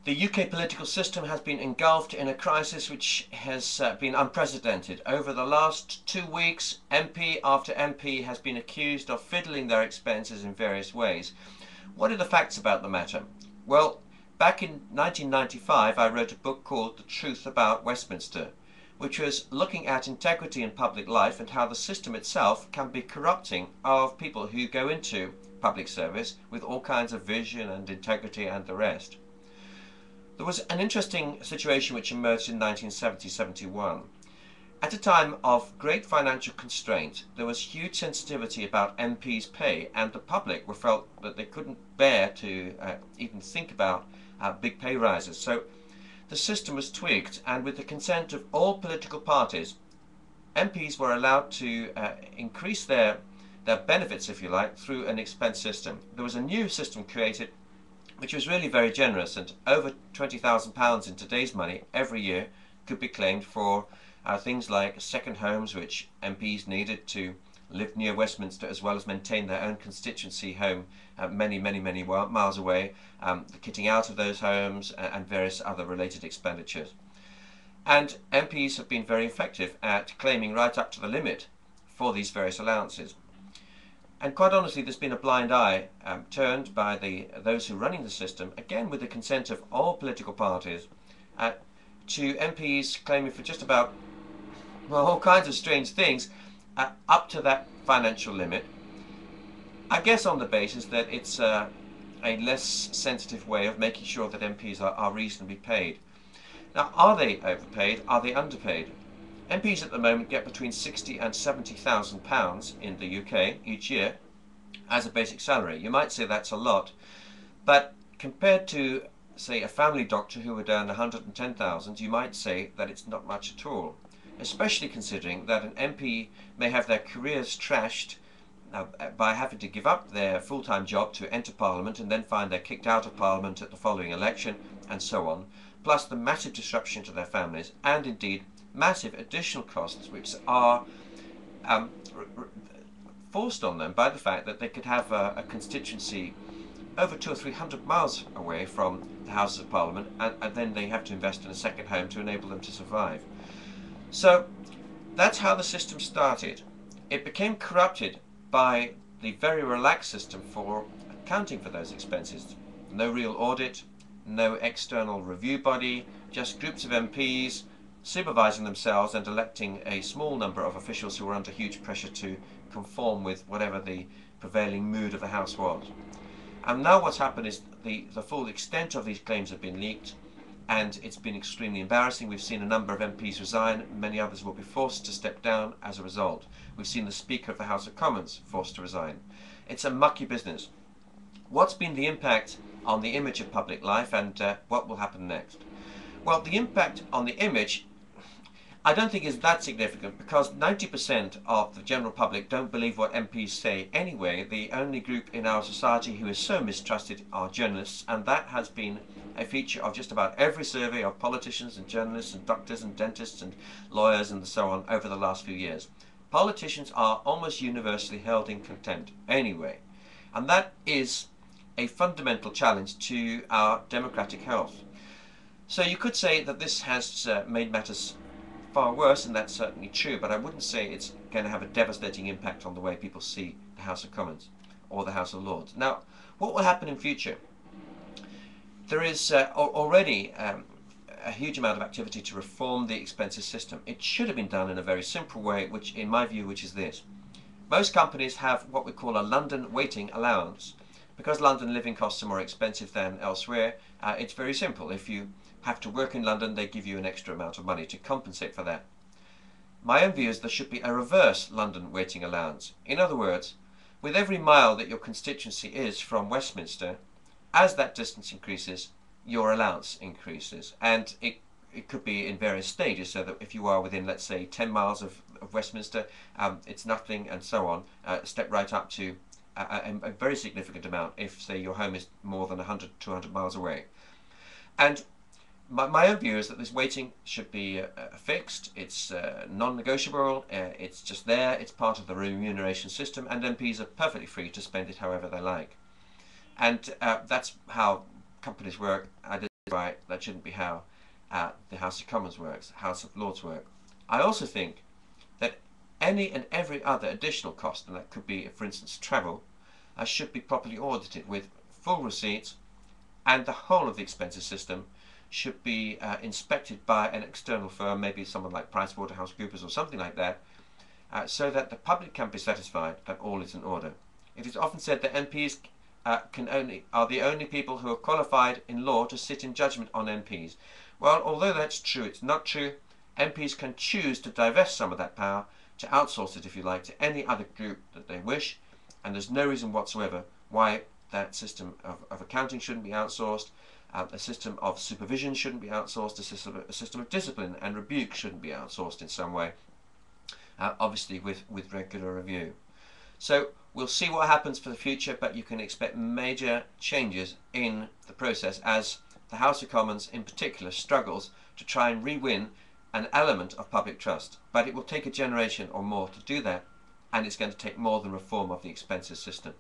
The UK political system has been engulfed in a crisis which has been unprecedented. Over the last 2 weeks, MP after MP has been accused of fiddling their expenses in various ways. What are the facts about the matter? Well, back in 1995, I wrote a book called The Truth About Westminster, which was looking at integrity in public life and how the system itself can be corrupting of people who go into public service with all kinds of vision and integrity and the rest. There was an interesting situation which emerged in 1970-71. At a time of great financial constraint, there was huge sensitivity about MPs' pay, and the public were felt that they couldn't bear to even think about big pay rises. So the system was tweaked, and with the consent of all political parties, MPs were allowed to increase their benefits, if you like, through an expense system. There was a new system created which was really very generous, and over £20,000 in today's money every year could be claimed for things like second homes, which MPs needed to live near Westminster as well as maintain their own constituency home many miles away, the kitting out of those homes and various other related expenditures. And MPs have been very effective at claiming right up to the limit for these various allowances. And quite honestly, there's been a blind eye turned by those who are running the system, again with the consent of all political parties, to MPs claiming for just about, well, all kinds of strange things up to that financial limit. I guess on the basis that it's a less sensitive way of making sure that MPs are reasonably paid. Now, are they overpaid? Are they underpaid? MPs at the moment get between £60,000 and £70,000 in the UK each year as a basic salary. You might say that's a lot, but compared to, say, a family doctor who would earn £110,000, you might say that it's not much at all, especially considering that an MP may have their careers trashed by having to give up their full-time job to enter Parliament and then find they're kicked out of Parliament at the following election, and so on, plus the massive disruption to their families, and indeed massive additional costs which are forced on them by the fact that they could have a constituency over 200 or 300 miles away from the Houses of Parliament, and then they have to invest in a second home to enable them to survive. So that's how the system started. It became corrupted by the very relaxed system for accounting for those expenses. No real audit, no external review body, just groups of MPs supervising themselves and electing a small number of officials who were under huge pressure to conform with whatever the prevailing mood of the House was. And now what's happened is the full extent of these claims have been leaked, and it's been extremely embarrassing. We've seen a number of MPs resign, many others will be forced to step down as a result. We've seen the Speaker of the House of Commons forced to resign. It's a mucky business. What's been the impact on the image of public life, and what will happen next? Well, the impact on the image I don't think is that significant, because 90% of the general public don't believe what MPs say anyway. The only group in our society who is so mistrusted are journalists, and that has been a feature of just about every survey of politicians and journalists and doctors and dentists and lawyers and so on over the last few years. Politicians are almost universally held in contempt anyway, and that is a fundamental challenge to our democratic health. So you could say that this has made matters far worse, and that's certainly true, but I wouldn't say it's going to have a devastating impact on the way people see the House of Commons or the House of Lords. Now, what will happen in future? There is already a huge amount of activity to reform the expenses system. It should have been done in a very simple way, which, in my view, which is this. Most companies have what we call a London waiting allowance. Because London living costs are more expensive than elsewhere, it's very simple. If you have to work in London, they give you an extra amount of money to compensate for that. My own view is there should be a reverse London waiting allowance. In other words, with every mile that your constituency is from Westminster, as that distance increases, your allowance increases. And it could be in various stages, so that if you are within, let's say, 10 miles of Westminster, it's nothing, and so on, step right up to a very significant amount if, say, your home is more than 100, 200 miles away. And my own view is that this weighting should be fixed, it's non-negotiable, it's just there, it's part of the remuneration system, and MPs are perfectly free to spend it however they like. And that's how companies work, and right, that shouldn't be how the House of Commons works, House of Lords work. I also think that any and every other additional cost, and that could be, for instance, travel, should be properly audited with full receipts, and the whole of the expenses system should be inspected by an external firm, maybe someone like PricewaterhouseCoopers or something like that, so that the public can be satisfied that all is in order. It is often said that MPs are the only people who are qualified in law to sit in judgment on MPs. Well, although that's true, it's not true. MPs can choose to divest some of that power, to outsource it, if you like, to any other group that they wish, and there's no reason whatsoever why that system of accounting shouldn't be outsourced, a system of supervision shouldn't be outsourced, a system of discipline and rebuke shouldn't be outsourced in some way, obviously with regular review. So we'll see what happens for the future, but you can expect major changes in the process as the House of Commons in particular struggles to try and re-win an element of public trust. But it will take a generation or more to do that, and it's going to take more than reform of the expenses system.